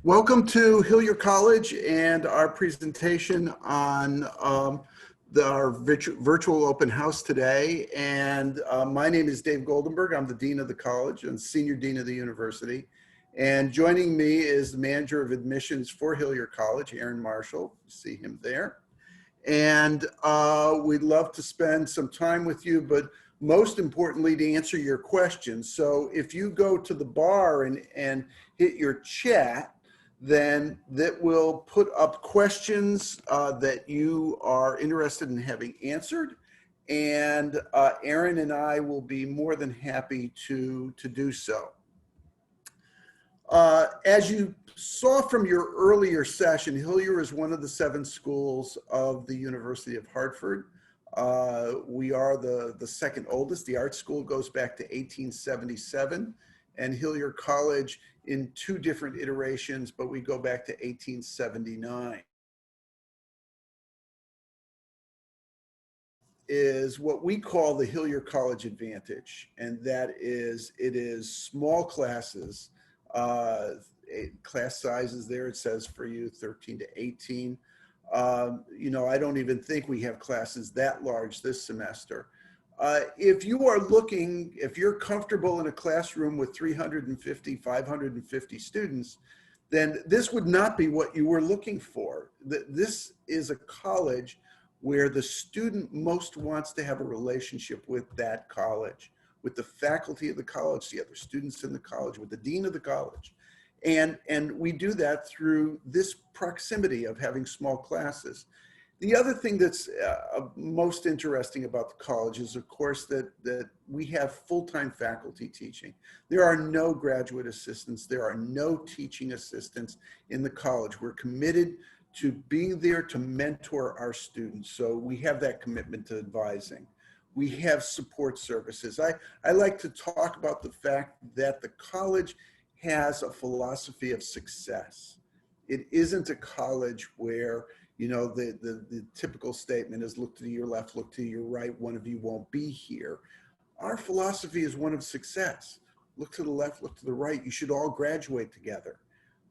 Welcome to Hillyer College and our presentation on our virtual open house today. And my name is Dave Goldenberg. I'm the Dean of the college and Senior Dean of the university. And joining me is the Manager of Admissions for Hillyer College, Aaron Marshall. You see him there. And we'd love to spend some time with you, but most importantly, to answer your questions. So if you go to the bar and hit your chat, then that will put up questions that you are interested in having answered. And Aaron and I will be more than happy to do so. As you saw from your earlier session, Hillyer is one of the 7 schools of the University of Hartford. We are the second oldest. The art school goes back to 1877, and Hillyer College in 2 different iterations, but we go back to 1879. Is what we call the Hillyer College Advantage, and that is, it is small classes, class sizes there, it says for you 13 to 18. You know, I don't even think we have classes that large this semester. If you are looking, if you're comfortable in a classroom with 350, 550 students, then this would not be what you were looking for. This is a college where the student most wants to have a relationship with that college, with the faculty of the college, the other students in the college, with the dean of the college. And we do that through this proximity of having small classes. The other thing that's most interesting about the college is, of course, that we have full-time faculty teaching. There are no graduate assistants. There are no teaching assistants in the college. We're committed to being there to mentor our students. So we have that commitment to advising. We have support services. I like to talk about the fact that the college has a philosophy of success. It isn't a college where, you know, the typical statement is look to your left, look to your right, one of you won't be here. Our philosophy is one of success. Look to the left, look to the right. You should all graduate together.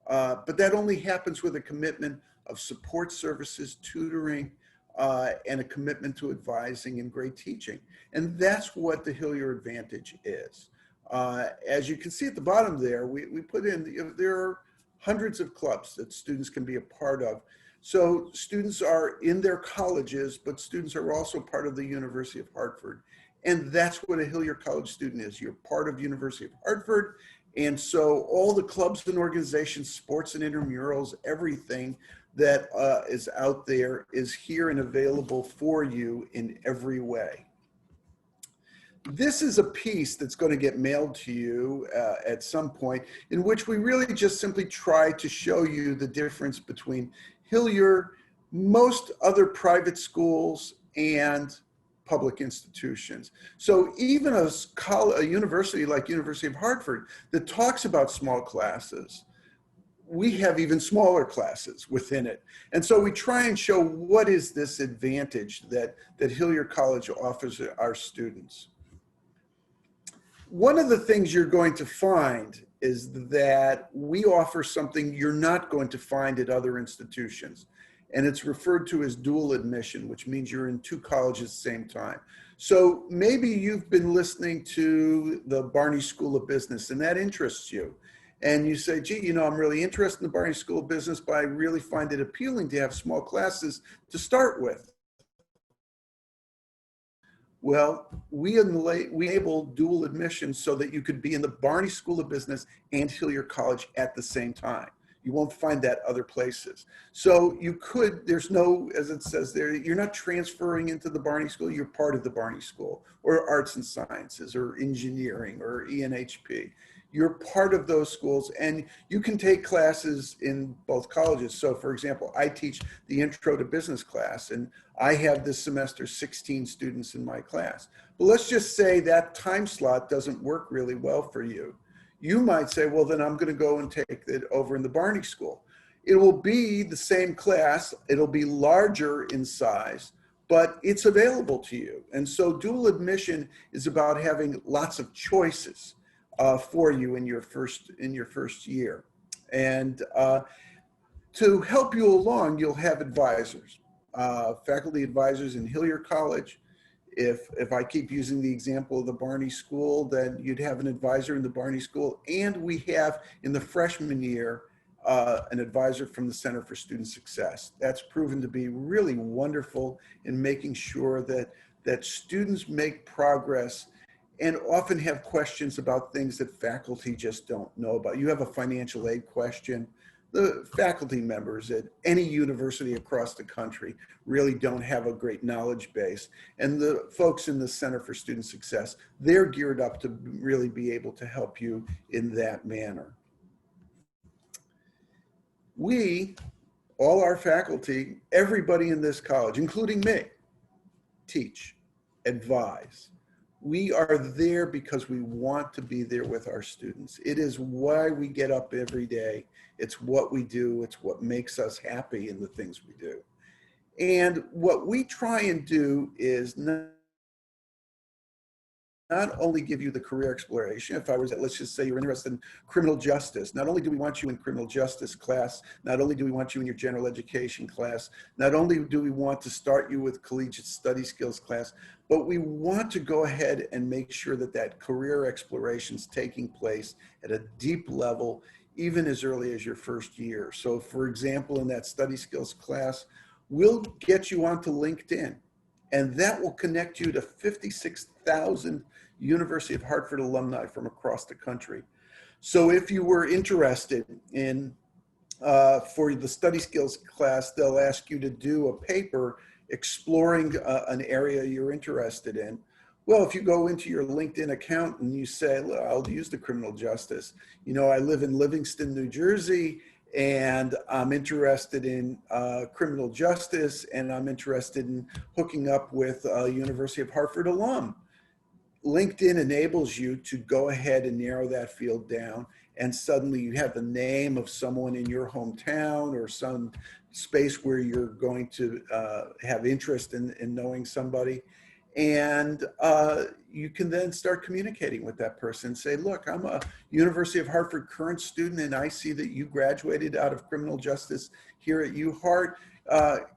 But that only happens with a commitment of support services, tutoring, and a commitment to advising and great teaching. And that's what the Hillyer Advantage is. As you can see at the bottom there, we put in, there are hundreds of clubs that students can be a part of. So students are in their colleges, but students are also part of the University of Hartford. And that's what a Hillyer College student is. You're part of University of Hartford. And so all the clubs and organizations, sports and intramurals, everything that is out there is here and available for you in every way. This is a piece that's going to get mailed to you at some point, in which we really just simply try to show you the difference between Hillyer, most other private schools, and public institutions. So even a university like University of Hartford that talks about small classes, we have even smaller classes within it. And so we try and show what is this advantage that Hillyer College offers our students. One of the things you're going to find is that we offer something you're not going to find at other institutions. And it's referred to as dual admission, which means you're in 2 colleges at the same time. So maybe you've been listening to the Barney School of Business and that interests you. And you say, gee, you know, I'm really interested in the Barney School of Business, but I really find it appealing to have small classes to start with. Well, we enable dual admission so that you could be in the Barney School of Business and Hillyer College at the same time. You won't find that other places. So you could, there's no, as it says there, you're not transferring into the Barney School, you're part of the Barney School, or Arts and Sciences, or Engineering, or ENHP. You're part of those schools, and you can take classes in both colleges. So for example, I teach the Intro to Business class, and I have this semester 16 students in my class. But let's just say that time slot doesn't work really well for you. You might say, well, then I'm going to go and take it over in the Barney School. It will be the same class. It'll be larger in size, but it's available to you. And so dual admission is about having lots of choices for you in your first year. And to help you along, you'll have advisors, faculty advisors in Hillyer College. If I keep using the example of the Barney School, then you'd have an advisor in the Barney School. And we have in the freshman year, an advisor from the Center for Student Success. That's proven to be really wonderful in making sure that students make progress and often have questions about things that faculty just don't know about. You have a financial aid question. The faculty members at any university across the country really don't have a great knowledge base. And the folks in the Center for Student Success, they're geared up to really be able to help you in that manner. We, all our faculty, everybody in this college, including me, teach, advise. We are there because we want to be there with our students. It is why we get up every day. It's what we do. It's what makes us happy in the things we do. And what we try and do is not only give you the career exploration. If I was, let's just say you're interested in criminal justice, not only do we want you in criminal justice class, not only do we want you in your general education class, not only do we want to start you with collegiate study skills class, but we want to go ahead and make sure that that career exploration is taking place at a deep level, even as early as your first year. So for example, in that study skills class, we'll get you onto LinkedIn, and that will connect you to 56,000 University of Hartford alumni from across the country. So if you were interested in, for the study skills class, they'll ask you to do a paper exploring an area you're interested in. Well, if you go into your LinkedIn account and you say, well, I'll use the criminal justice. You know, I live in Livingston, New Jersey, and I'm interested in criminal justice, and I'm interested in hooking up with a University of Hartford alum. LinkedIn enables you to go ahead and narrow that field down, and suddenly you have the name of someone in your hometown or some space where you're going to have interest in knowing somebody. And you can then start communicating with that person. Say, look, I'm a University of Hartford current student, and I see that you graduated out of criminal justice here at UHart.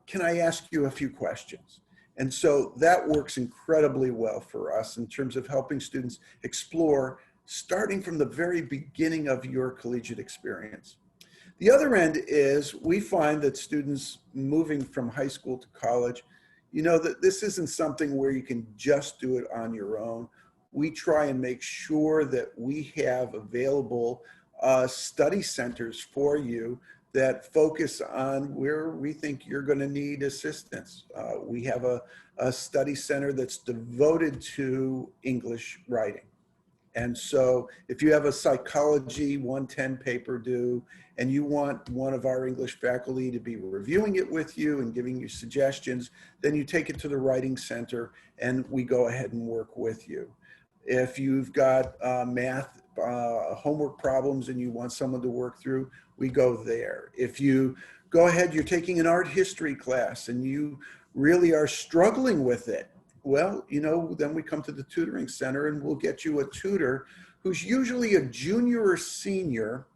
Can I ask you a few questions? And so that works incredibly well for us in terms of helping students explore, starting from the very beginning of your collegiate experience. The other end is we find that students moving from high school to college, you know, that this isn't something where you can just do it on your own. We try and make sure that we have available study centers for you that focus on where we think you're going to need assistance. We have a study center that's devoted to English writing. And so if you have a psychology 110 paper due and you want one of our English faculty to be reviewing it with you and giving you suggestions, then you take it to the writing center and we go ahead and work with you. If you've got math homework problems and you want someone to work through, we go there. If you go ahead, you're taking an art history class and you really are struggling with it, well, you know, then we come to the tutoring center and we'll get you a tutor who's usually a junior or senior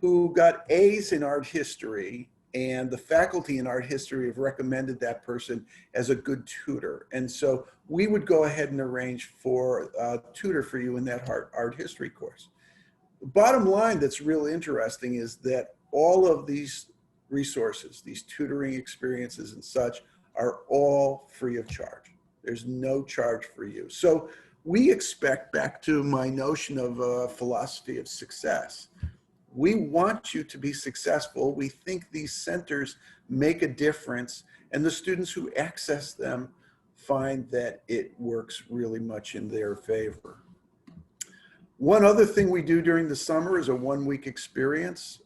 who got A's in art history, and the faculty in art history have recommended that person as a good tutor. And so we would go ahead and arrange for a tutor for you in that art history course. The bottom line that's real interesting is that all of these resources, these tutoring experiences and such, are all free of charge. There's no charge for you. So we expect, back to my notion of a philosophy of success, we want you to be successful. We think these centers make a difference, and the students who access them find that it works really much in their favor. One other thing we do during the summer is a one-week experience.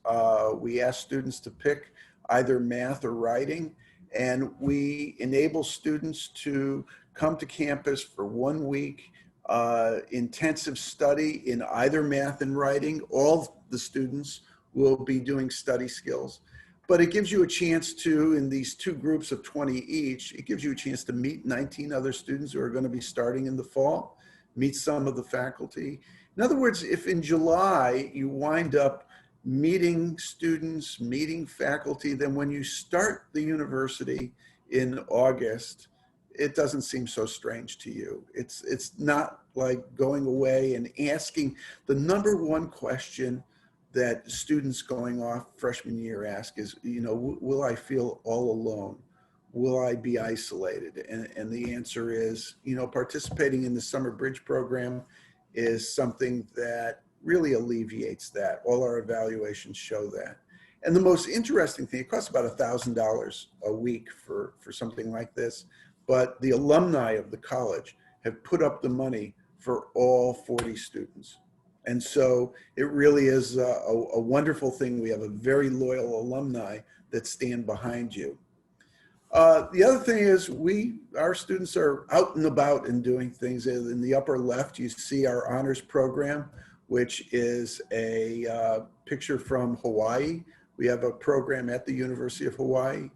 We ask students to pick either math or writing, and we enable students to come to campus for 1 week, intensive study in either math and writing. All the students will be doing study skills, but it gives you a chance to, in these two groups of 20 each, it gives you a chance to meet 19 other students who are going to be starting in the fall, meet some of the faculty. In other words, if in July you wind up meeting students, meeting faculty, then when you start the university in August, it doesn't seem so strange to you. It's not like going away and asking. The number one question that students going off freshman year ask is, will I feel all alone? Will I be isolated? And the answer is, participating in the summer bridge program is something that really alleviates that. All our evaluations show that. And the most interesting thing, it costs about $1,000 a week for something like this, but the alumni of the college have put up the money for all 40 students. And so it really is a wonderful thing. We have a very loyal alumni that stand behind you. The other thing is our students are out and about and doing things. In the upper left, you see our honors program, which is a picture from Hawaii. We have a program at the University of Hawaii.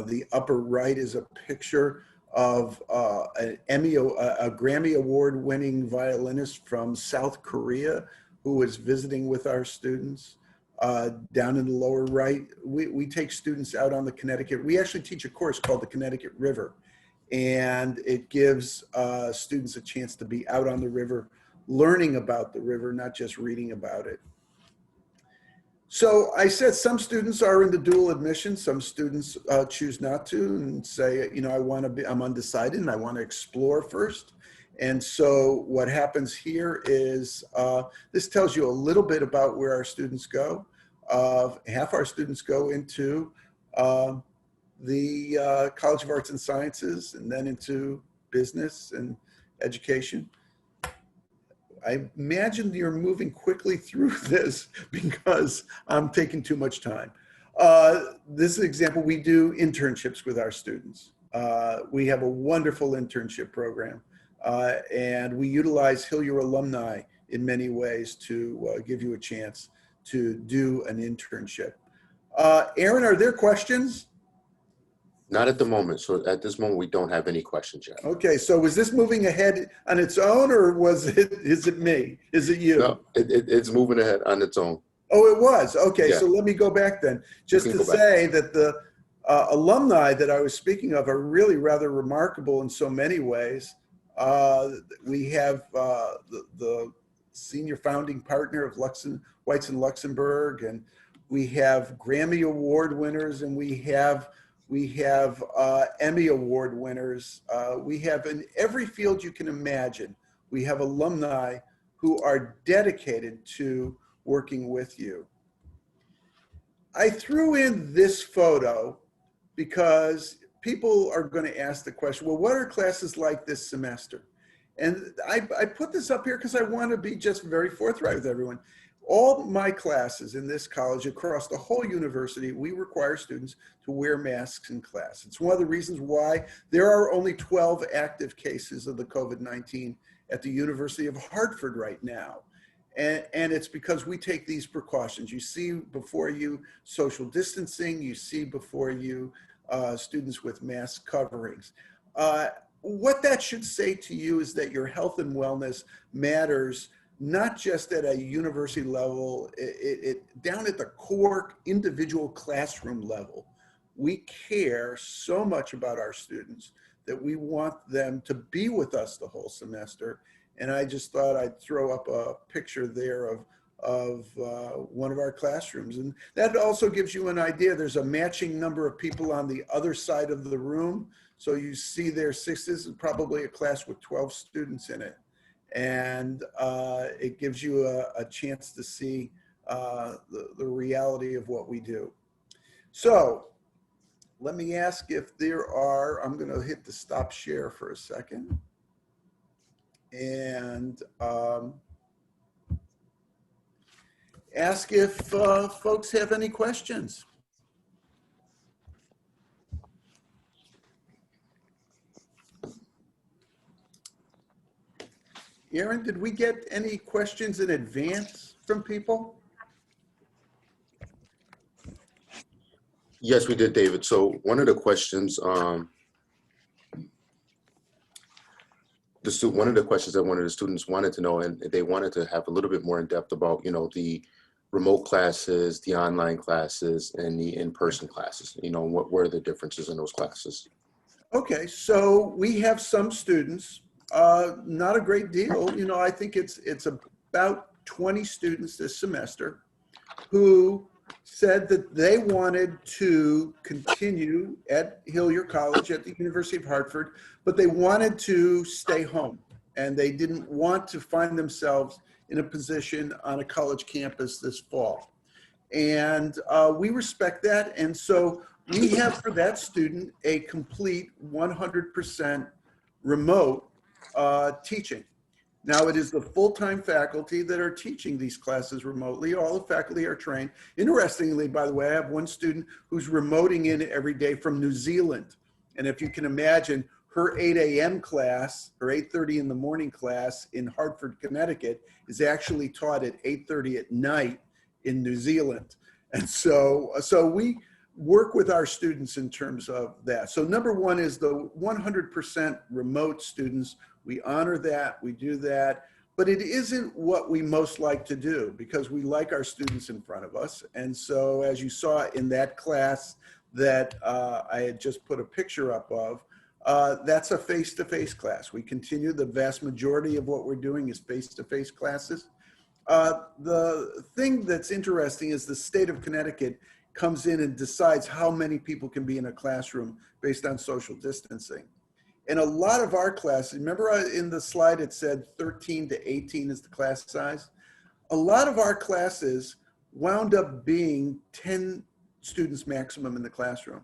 The upper right is a picture of a Grammy Award-winning violinist from South Korea who was visiting with our students. Down in the lower right, we take students out on the Connecticut. We actually teach a course called the Connecticut River, and it gives students a chance to be out on the river, learning about the river, not just reading about it. So I said some students are in the dual admission, some students choose not to and say, I'm undecided and I want to explore first. And so what happens here is, this tells you a little bit about where our students go. Half our students go into the College of Arts and Sciences and then into business and education. I imagine you're moving quickly through this because I'm taking too much time. This is an example. We do internships with our students. We have a wonderful internship program, and we utilize Hillyer alumni in many ways to give you a chance to do an internship. Aaron, are there questions? Not at the moment. So at this moment, we don't have any questions yet. Okay, so was this moving ahead on its own, or is it me? Is it you? No, it's moving ahead on its own. Oh, it was. Okay, Yeah. So let me go back then. Just to say that the alumni that I was speaking of are really rather remarkable in so many ways. We have the senior founding partner of Whites in Luxembourg, and we have Grammy Award winners, and we have Emmy Award winners. We have in every field you can imagine, we have alumni who are dedicated to working with you. I threw in this photo because people are going to ask the question, well, what are classes like this semester? And I put this up here because I want to be just very forthright with everyone. All my classes in this college across the whole university, we require students to wear masks in class. It's one of the reasons why there are only 12 active cases of the COVID-19 at the University of Hartford right now. And it's because we take these precautions. You see before you social distancing, you see before you students with mask coverings. What that should say to you is that your health and wellness matters, not just at a university level, down at the core individual classroom level. We care so much about our students that we want them to be with us the whole semester. And I just thought I'd throw up a picture there of one of our classrooms. And that also gives you an idea. There's a matching number of people on the other side of the room. So you see there, this is probably a class with 12 students in it. And it gives you a chance to see the reality of what we do. So let me ask if there are, I'm going to hit the stop share for a second. And ask if folks have any questions. Aaron, did we get any questions in advance from people? Yes, we did, David. So one of the questions, one of the questions that one of the students wanted to know, and they wanted to have a little bit more in depth about, the remote classes, the online classes, and the in-person classes? You know, what are the differences in those classes? Okay, so we have some students, not a great deal. You know, I think it's about 20 students this semester who said that they wanted to continue at Hillyer College at the University of Hartford, but they wanted to stay home and they didn't want to find themselves in a position on a college campus this fall. And we respect that. And so we have for that student a complete 100% remote teaching. Now, it is the full-time faculty that are teaching these classes remotely. All the faculty are trained. Interestingly, by the way, I have one student who's remoting in every day from New Zealand. And if you can imagine, her 8 a.m. class, or 8:30 in the morning class in Hartford, Connecticut, is actually taught at 8:30 at night in New Zealand. And so we work with our students in terms of that. So number one is the 100% remote students. We honor that, we do that, but it isn't what we most like to do because we like our students in front of us. And so as you saw in that class that I had just put a picture up of, that's a face-to-face class. We continue, the vast majority of what we're doing is face-to-face classes. The thing that's interesting is the state of Connecticut comes in and decides how many people can be in a classroom based on social distancing. And a lot of our classes, remember in the slide it said 13 to 18 is the class size? A lot of our classes wound up being 10 students maximum in the classroom.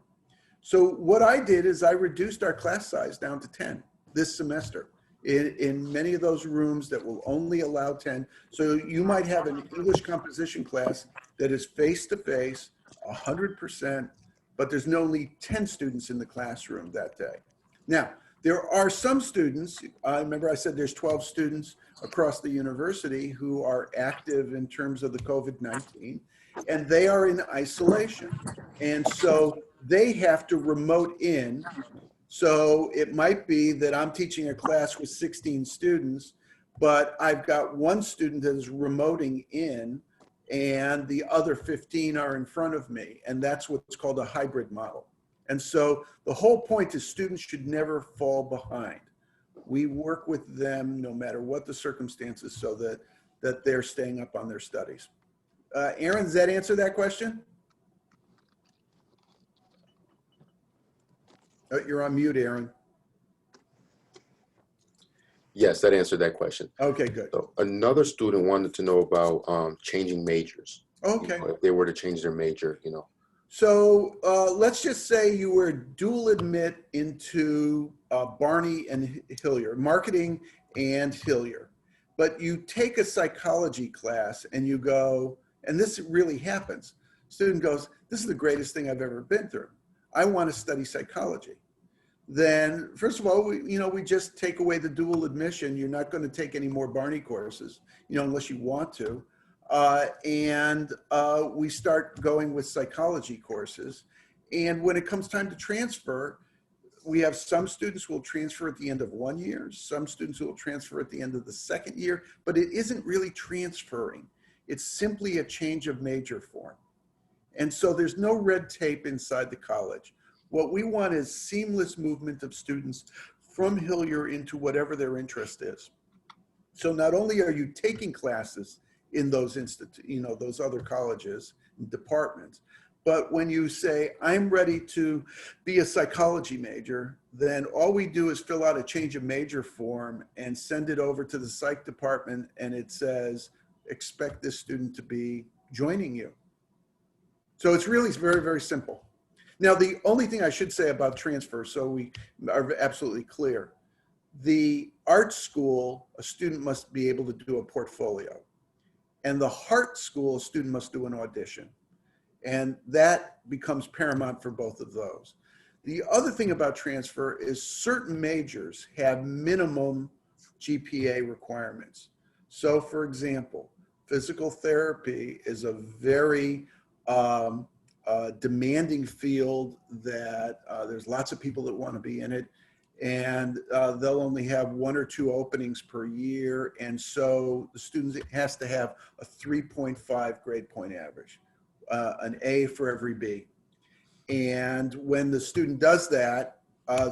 So what I did is I reduced our class size down to 10 this semester in many of those rooms that will only allow 10. So you might have an English composition class that is face-to-face, 100%, but there's only 10 students in the classroom that day. Now, there are some students, remember I said there's 12 students across the university who are active in terms of the COVID-19, and they are in isolation. And so they have to remote in. So it might be that I'm teaching a class with 16 students, but I've got one student that is remoting in and the other 15 are in front of me. And that's what's called a hybrid model. And so the whole point is students should never fall behind. We work with them no matter what the circumstances so that they're staying up on their studies. Aaron, does that answer that question? Oh, you're on mute, Aaron. Yes, that answered that question. Okay, good. So another student wanted to know about changing majors. Okay. You know, if they were to change their major, you know. So let's just say you were dual admit into Barney and Hillyer, marketing and Hillyer, but you take a psychology class and you go, and this really happens. Student goes, this is the greatest thing I've ever been through. I want to study psychology. Then first of all, we just take away the dual admission. You're not going to take any more Barney courses, unless you want to. And we start going with psychology courses. And when it comes time to transfer, we have some students who will transfer at the end of 1 year, some students who will transfer at the end of the second year, but it isn't really transferring. It's simply a change of major form. And so there's no red tape inside the college. What we want is seamless movement of students from Hillyer into whatever their interest is. So not only are you taking classes in those those other colleges and departments, but when you say, I'm ready to be a psychology major, then all we do is fill out a change of major form and send it over to the psych department, and it says, expect this student to be joining you. So it's really very, very simple. Now, the only thing I should say about transfer, so we are absolutely clear, the art school, a student must be able to do a portfolio. And the Heart School, a student must do an audition. And that becomes paramount for both of those. The other thing about transfer is certain majors have minimum GPA requirements. So for example, physical therapy is a very demanding field that there's lots of people that want to be in it. and they'll only have 1 or 2 openings per year. And so the student has to have a 3.5 grade point average, an A for every B. And when the student does that,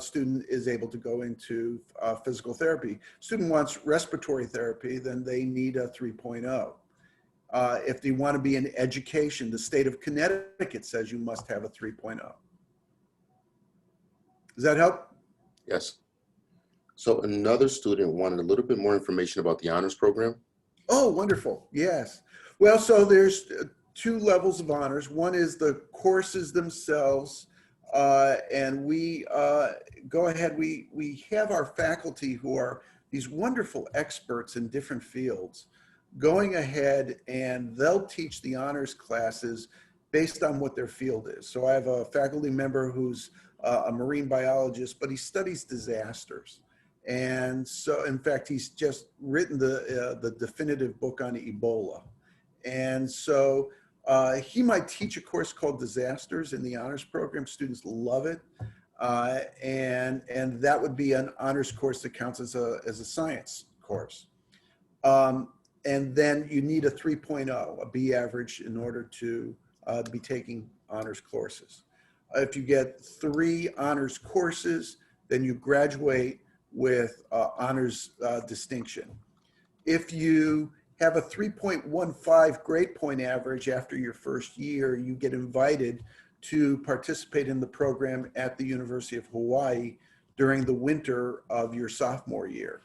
student is able to go into physical therapy. Student wants respiratory therapy, then they need a 3.0. If they want to be in education, the state of Connecticut says you must have a 3.0. Does that help? Yes. So another student wanted a little bit more information about the honors program. Oh, wonderful. Yes. Well, so there's 2 levels of honors. One is the courses themselves. And we go ahead, we have our faculty who are these wonderful experts in different fields going ahead, and they'll teach the honors classes based on what their field is. So I have a faculty member who's a marine biologist, but he studies disasters. And so, in fact, he's just written the definitive book on Ebola. And so he might teach a course called Disasters in the honors program. Students love it. And that would be an honors course that counts as a science course. And then you need a 3.0, a B average, in order to be taking honors courses. If you get 3 honors courses, then you graduate with honors distinction. If you have a 3.15 grade point average after your first year, you get invited to participate in the program at the University of Hawaii during the winter of your sophomore year.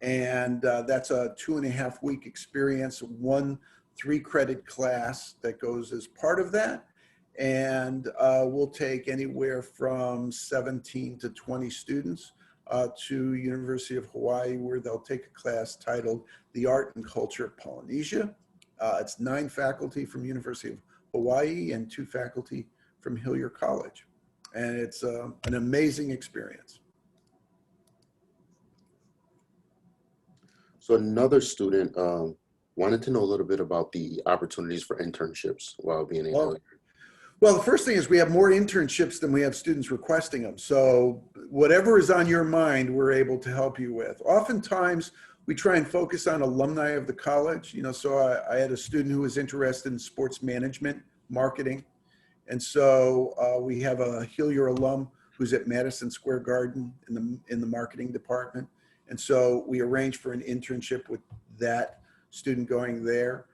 And that's a 2.5-week experience, 1 3-credit class that goes as part of that. And we'll take anywhere from 17 to 20 students to University of Hawaii, where they'll take a class titled The Art and Culture of Polynesia. It's 9 faculty from University of Hawaii and 2 faculty from Hillyer College. And it's an amazing experience. So another student wanted to know a little bit about the opportunities for internships while being in Hillyer. Well, the first thing is we have more internships than we have students requesting them. So whatever is on your mind, we're able to help you with. Oftentimes, we try and focus on alumni of the college. So I had a student who was interested in sports management, marketing. And so we have a Hillyer alum who's at Madison Square Garden in the marketing department. And so we arranged for an internship with that student going there.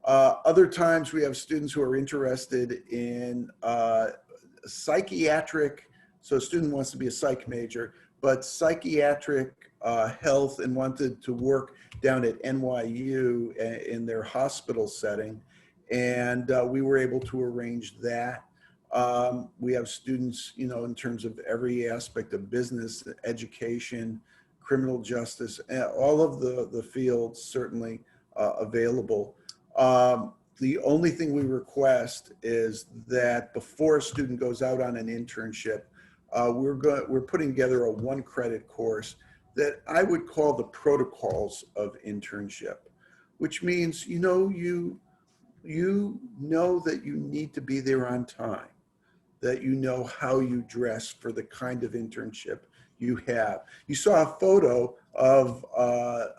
Other times we have students who are interested in psychiatric, so a student wants to be a psych major, but psychiatric health, and wanted to work down at NYU in their hospital setting. And we were able to arrange that. We have students, in terms of every aspect of business, education, criminal justice, all of the fields certainly available. The only thing we request is that before a student goes out on an internship, we're putting together a 1-credit course that I would call the protocols of internship, which means you know that you need to be there on time, that you know how you dress for the kind of internship you have. You saw a photo of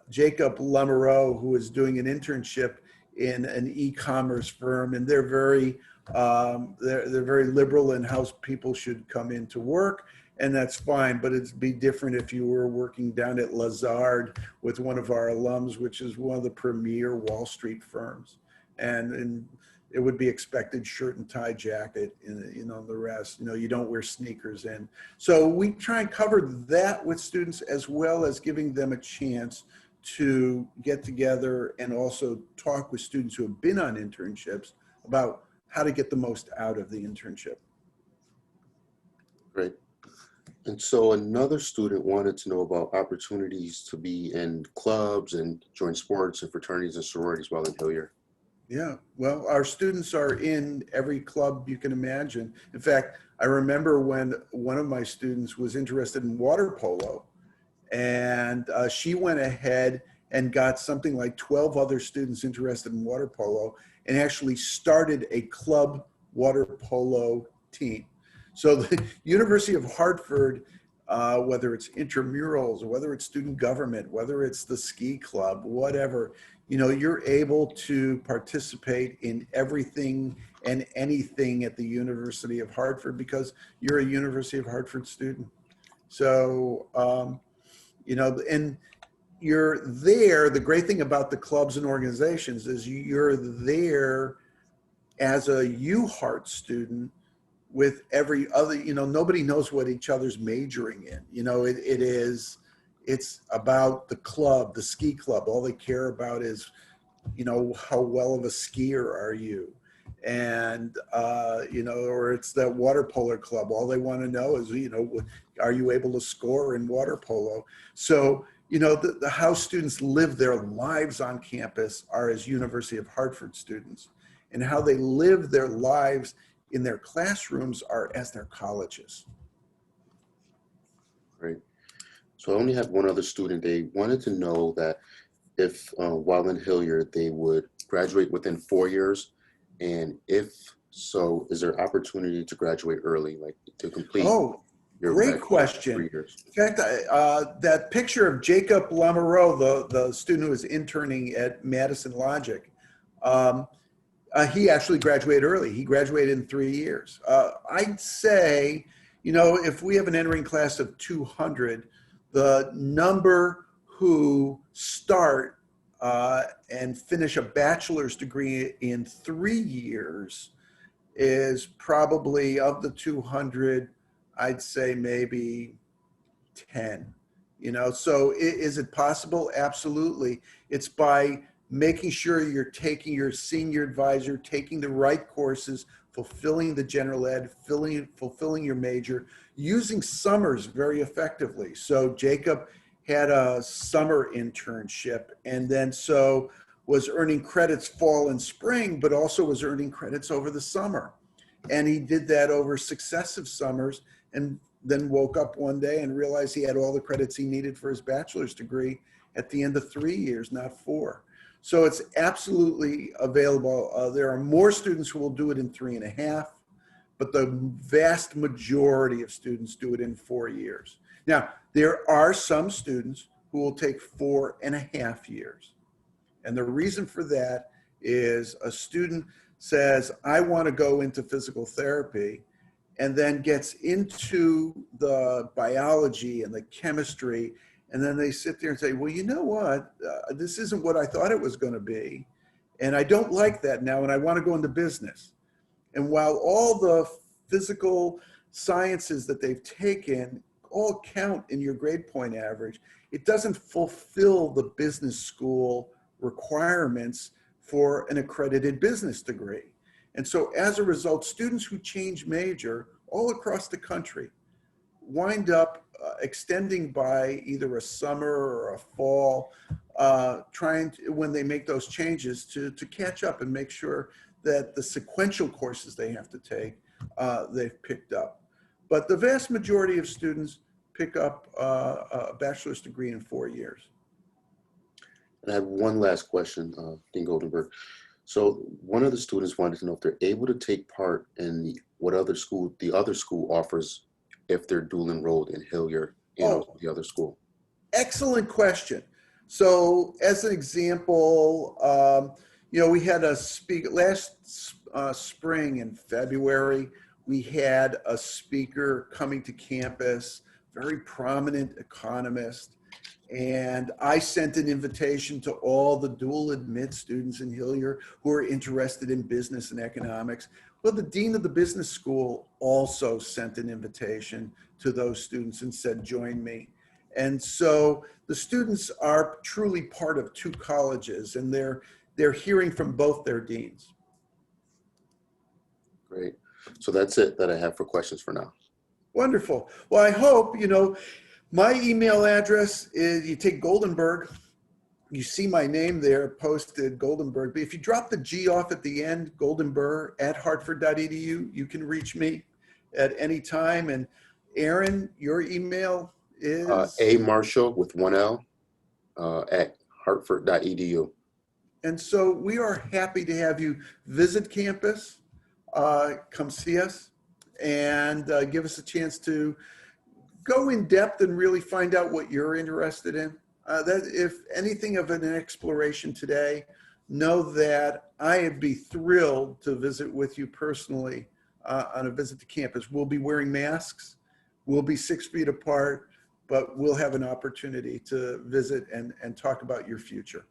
Jacob Lamoureux, who is doing an internship in an e-commerce firm, and they're very liberal in how people should come into work, and that's fine. But it'd be different if you were working down at Lazard with one of our alums, which is one of the premier Wall Street firms, and it would be expected shirt and tie jacket, and the rest. You don't wear sneakers in. So we try and cover that with students, as well as giving them a chance to get together and also talk with students who have been on internships about how to get the most out of the internship. Great. And so another student wanted to know about opportunities to be in clubs and join sports and fraternities and sororities while in Hillyer. Yeah, well, our students are in every club you can imagine. In fact, I remember when one of my students was interested in water polo, and she went ahead and got something like 12 other students interested in water polo, and actually started a club water polo team. So the University of Hartford whether it's intramurals, or whether it's student government, whether it's the ski club, whatever, you're able to participate in everything and anything at the University of Hartford because you're a University of Hartford student. So, and you're there. The great thing about the clubs and organizations is you're there as a UHeart student with every other, nobody knows what each other's majoring in. It's about the club, the ski club. All they care about is, how well of a skier are you? And, or it's that water polo club. All they want to know is, are you able to score in water polo? So, how students live their lives on campus are as University of Hartford students, and how they live their lives in their classrooms are as their colleges. Great. So I only had one other student. They wanted to know that if while in Hillyer, they would graduate within 4 years, and if so, is there opportunity to graduate early, like to complete? Oh, your great question. 3 years? In fact, that picture of Jacob Lamoureux, the student who was interning at Madison Logic, he actually graduated early. He graduated in 3 years. I'd say, if we have an entering class of 200, the number who start and finish a bachelor's degree in 3 years is probably, of the 200, I'd say maybe 10. So is it possible? Absolutely. It's by making sure you're taking your senior advisor, taking the right courses, fulfilling the general ed, fulfilling your major, using summers very effectively. So Jacob had a summer internship, and then so was earning credits fall and spring, but also was earning credits over the summer. And he did that over successive summers, and then woke up one day and realized he had all the credits he needed for his bachelor's degree at the end of 3 years, not 4. So it's absolutely available. There are more students who will do it in 3.5, but the vast majority of students do it in 4 years. Now, there are some students who will take 4.5 years. And the reason for that is a student says, I want to go into physical therapy, and then gets into the biology and the chemistry. And then they sit there and say, well, you know what? This isn't what I thought it was going to be. And I don't like that now, and I want to go into business. And while all the physical sciences that they've taken all count in your grade point average, it doesn't fulfill the business school requirements for an accredited business degree. And so as a result, students who change major all across the country wind up extending by either a summer or a fall, trying to, when they make those changes, to catch up and make sure that the sequential courses they have to take, they've picked up. But the vast majority of students pick up a bachelor's degree in 4 years. And I have one last question, Dean Goldenberg. So one of the students wanted to know if they're able to take part in what the other school offers if they're dual enrolled in Hillyer and the other school. Excellent question. So as an example, we had a speaker last spring in February. We had a speaker coming to campus, very prominent economist. And I sent an invitation to all the dual admit students in Hillyer who are interested in business and economics. Well, the dean of the business school also sent an invitation to those students and said, join me. And so the students are truly part of two colleges, and they're hearing from both their deans. Great. So that's it that I have for questions for now. Wonderful. Well, I hope, my email address is, you take Goldenberg, you see my name there posted, Goldenberg. But if you drop the G off at the end, Goldenberg at hartford.edu, you can reach me at any time. And Aaron, your email is? A Marshall with 1 L at hartford.edu. And so we are happy to have you visit campus, come see us, and give us a chance to go in depth and really find out what you're interested in. That if anything of an exploration today, know that I'd be thrilled to visit with you personally on a visit to campus. We'll be wearing masks. We'll be 6 feet apart, but we'll have an opportunity to visit and talk about your future.